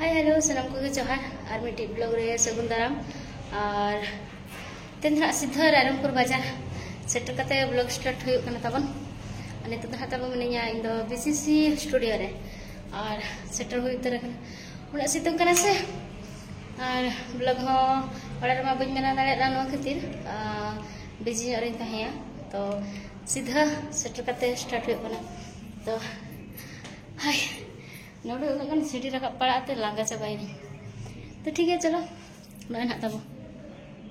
Hi hello सनम को जोहार और मिट्टी ब्लॉग रे सगुन दाराम और तेन सीधा रायरंगपुर बाजार सेटर कते ब्लॉग स्टार्ट हुई कना ताबन अने तो हाताबो मनिया इन दो बीसीसी स्टूडियो रे और सेटर हुई उतर कना उना सितुंग कना से और ब्लॉग हो ओड़ा रमा बज मेना दाड़े रानो खातिर बिजी रे तहेया तो सीधा सेटर कते स्टार्ट हुई कना तो हाय नोड़े उनगन सीढ़ी रखा पड़ाते लांगा चाबाई तो ठीक है चलो नॉय ना तब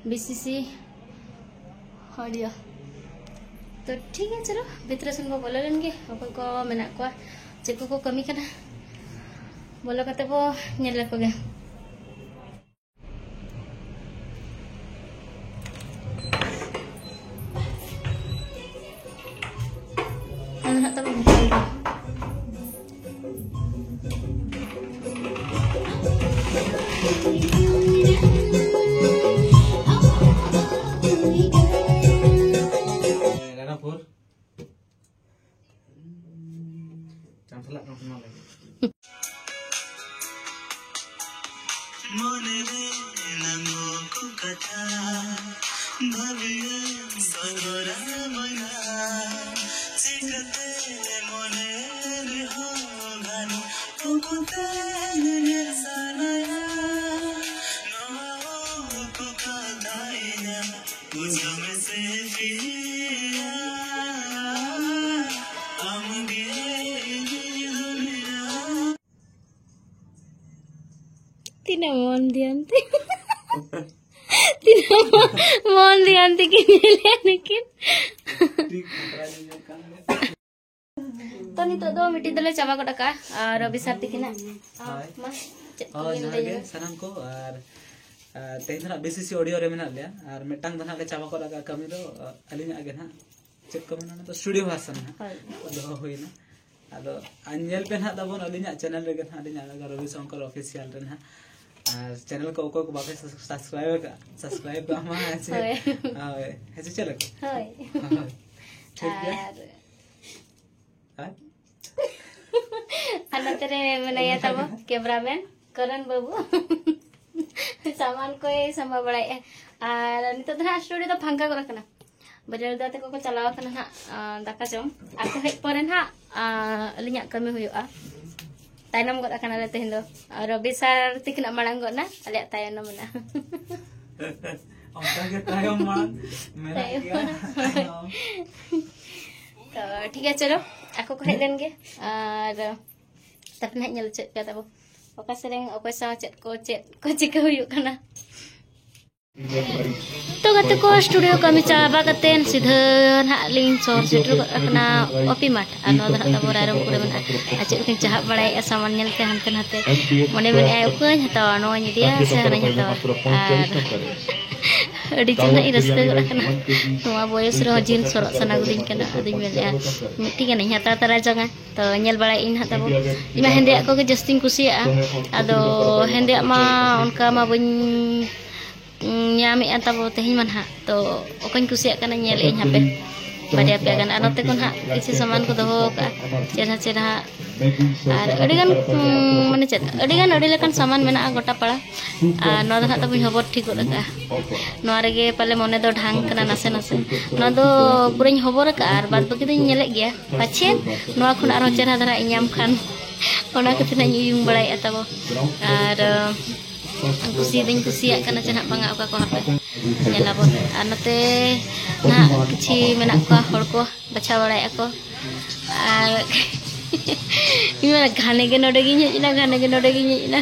बीसीसी ऑडियो तो ठीक है चलो भीतर सुन को बोले लेंगे अकोय को मेना को चेक को कमी करना बोलो कते बो नेल को गे ना तब Tidak mohon dianti, tidak mohon dianti kini lihat तो नहीं तो दो मिट्टी दले चावा को डका और अभी साथी के ना mas सनम को और तेहना बीसीसी ऑडियो रे मेना लिया और मिटांग दना ले चावा को लगा कमी दो अलिना आगे ना चेक कमी ना तो स्टूडियो भाषण ना दो होइना आदो अनजेल पे ना तबन अलिना चैनल रे ना अलिना लगा रवि शंकर ऑफिशियल रे ना और चैनल को को बापे सब्सक्राइब का मा আছে हाय ऐसे चल हाय ठीक है अन्न तेरे बनाया तब कैमरामैन करण बाबू सामान को संभा बड़ाई और नितो दना स्टूडियो तो फांका को रखना बाजार दाते को चलाव कना ना दाका जम आको हेज परे ना अलिया कमी हुआ तायनम गद अकना ले तेहिन दो रवि सर तिकना मांग गद ना अले तायनम ना ओंका के तायम मांग मेरा क्या तो ठीक है चलो aku ko hejen ge ar tapi nak nyel chat kata bo oka sereng oka sa chat ko chika huyuk kana तो गते को स्टूडियो कमी चाबा कतेन सीधा ना लिंक सोर सेटर कना ओपी माठ अनो दना तब रायरम पुरे मना आचे किन चाह बड़ाई सामान नेलते हनते हते मने मने आय को हता नो निदिया से हना हता अड़ी चिन्ह रस्का कना नोआ बयस रो जिन सरक सना गुदिन कना अदिन मेले मिट्टी कना हता तरा जगह तो नेल बड़ाई इन हता बो इमा हेंदे को के जस्टिन कुसिया आदो हेंदे मा उनका मा बन nyami antabo tehin man ha to okan kusiak kana nyel ing hape pada apa kan anote kon ha isi saman ko doho ka cerah cerah ar adigan mane chat adigan adi lekan saman mena gota pala no da ta bin hobor thik oda no rege pale mone do dhang kana nase nase no do purain hobor ka ar bad bagi do nyelek gya pachen no khon aro cerah dara inyam khan ona ketina nyung balai atabo ar kusiak kana cena banga ka ko hape nyala bo anote na kichi mena ko hor ko bacha balai ako ar imana gane ge node gi nyina gane ge node gi nyina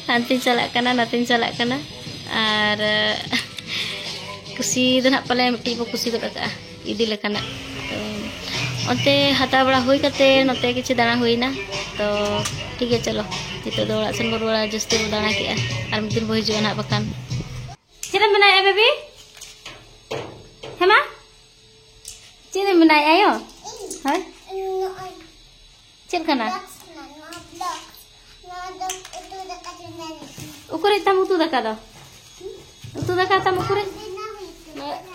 nanti salak kana ar kusi dana pale miti bo kusi ko ka idi lekana onte hata bada hoi kate note kichi dana hoina तो ठीक है चलो itu do ora sen boru justi udana ki ar mitin boy jo anak bakan cina menai baby hema cina menai ayo hai cin kana ukure tam utu daka do utu daka tam ukure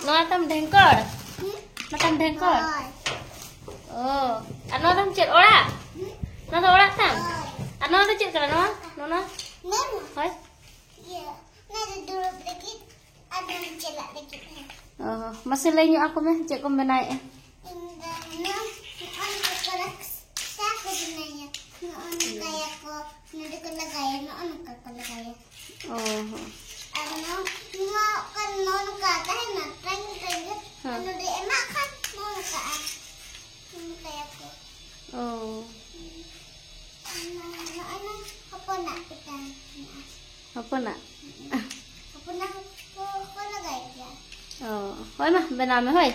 no tam dhengkor matam dhengkor oh ano tam cit ora no do ora tam Ar no cek kana no? No. Nemo. Hoy. Ya. Nada dulu dikit. Ada mencelak dikit. Oh, masih lainnya aku mah cek kom benai. Indah. An kepala saya sebenarnya. An kayak kok nanti kena gaya. An kepala gaya. Oh. Ano, mau kan mau kata enak. Tren. Ano di emak kan mau kata. Kayak kok. Oh. Ano apa nak kita? Apa nak? Apa nak ko lagay ya? Oh. Hoy mah bename hoy.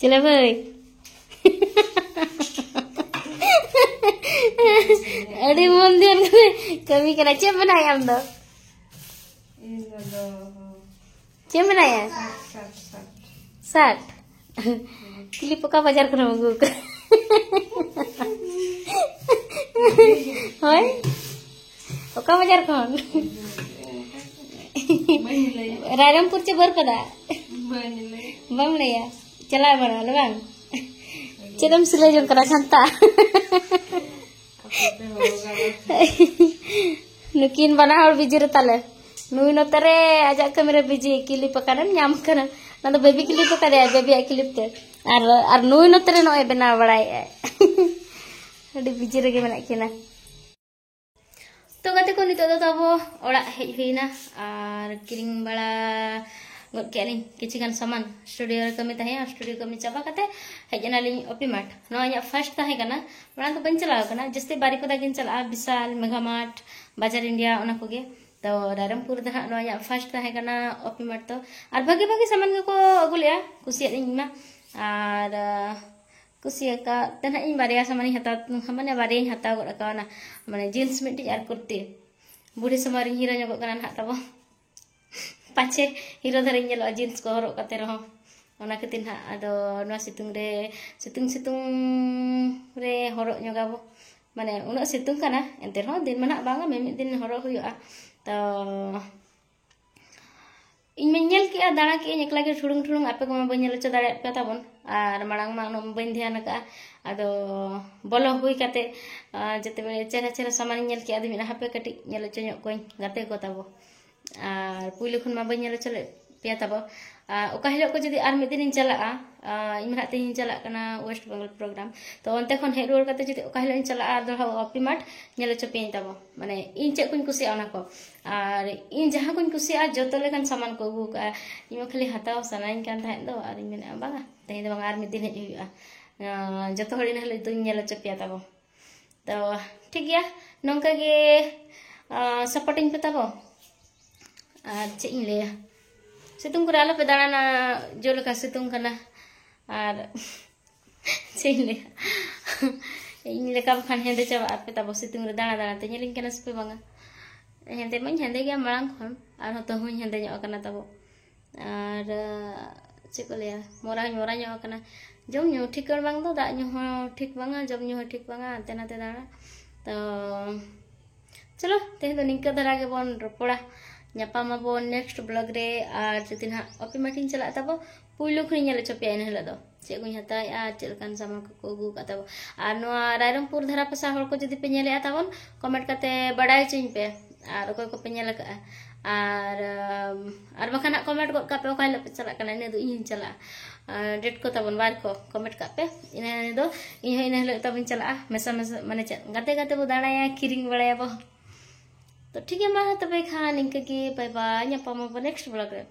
Chila bơi. Adi mundian kami kena cem benai am do. Cem benai ya? Sat. Kili poka bajar kena manggu. Hoy. Poka bajar kon. Rairampur चे बर कदा बम ले या चला बना ले बang चलम सिले जन करा Khanta nukin bana hor bijir tale nui no tare aja kamera biji clip kanan nyam kana nando baby clip kare baby clip te ar nui no tare no bena badai adi bijir ge mena kina तो गते को नितो तब ओड़ा hedge हुईना और किरिंग बड़ा गद केलिन किछिगान सामान स्टूडियो रे कमी तहे स्टूडियो कमी चाबा कते हेजना लिन ओपीमार्ट नो या फर्स्ट तहे कना बड़ा तो बन चलाव कना जस्ते बारी को दागिन चला विशाल मेगामार्ट बाजार इंडिया ओना कोगे तो रायरमपुर दहा नो या फर्स्ट तहे कना ओपीमार्ट तो और भागे भागे सामान को अगुलिया कुसिया इनमा और कुसिया का तना इन बारिया सामान हता हमने बारिया हता गड काना माने जींस मिट्टी आर कुर्ती बुढ़ी समारी हीरा जगो कना ना तब पाछे हीरो धरे ñelo जींस को हरो कते रहो ओना कतिन हा आदो नो सितुंग रे हरो ñogabo माने उनो सितुंग kana ente रहो दिन मना बांगा मेमि दिन हरो हुआ तो इन मेल के दाड़ा के एकला के ठुडुंग ठुडुंग आपे को बनेल च दाड़ा पे ताबन और मांग मा बन ध्यान का आदो बोलो हुई काते जते बेले चेहरा चेहरा सामान नेल के आदमी हापे कटी नेल चño कोई गाते को ताबो और पुइलो खन मा बनेल चले पे ताबो ओका हिलो को जदी आर मिदिन चला इन हाते इन चला कना वेस्ट बंगाल प्रोग्राम तो ओनते खन हे रोड काते जदी ओका हिलो इन चला दो ओपीमार्ट नेल च पे ताबो माने इन चे कुन कुसी आना को और इन जहां कुन कुसी आ जतो लेकन सामान को गु का इन खाली हताव सनाइन कान थाय दो और इन मेना बागा तहे दो आर मिदिन हे हुआ जतो हड़ी नहले तो नेल च पे ताबो तो ठीक गया नंका के सपोर्टिंग पे ताबो और चे इन ले सितुंग को आलो पे दाना जो लेका सितुंग कना और चे इन ले इन लेका बखान हेंदे चाबा पे ताबो सितुंग रे दाना दाना ते नेलिन कना स्पे बांगा हेंदे मन हेंदे गया मांग खन और हतो हुई हेंदे ᱧᱚᱜ कना ताबो और चे को ले मोरा ᱧᱚᱜ कना जम ᱧᱚ ठीक कर बांग दो दा ᱧᱚ हो ठीक बांगा जम ᱧᱚ ठीक बांगा तेना ते दाना तो चलो तेहे तो निंका धरा के बोन रोपड़ा ᱧᱟᱯᱟᱢ ᱟᱵᱚ नेक्स्ट ब्लॉग रे और जदिन हा ओपीमार्ट चला तब पुइलो खनि नेल चपिया इन हला दो चे गुኝ हताय आ चेलकान सामान को अगु का तब और नोआ रायरमपुर धरा पसा हर को जदि पे नेले तबन कमेंट कते बडाय चिन पे और कोई को पे नेल का और बखाना कमेंट को पे ओका पे चला कना ने दो इन चला डेट को तबन बार को कमेंट का पे इन दो इन हला तबन चला मेसा माने गाते गाते बो दाड़ाया किरिंग बड़ाया बो तो ठीक है मा तबे खान इनके की बाय बाय ᱧᱟᱯᱟᱢ ᱟᱵᱚ नेक्स्ट ब्लॉग रे।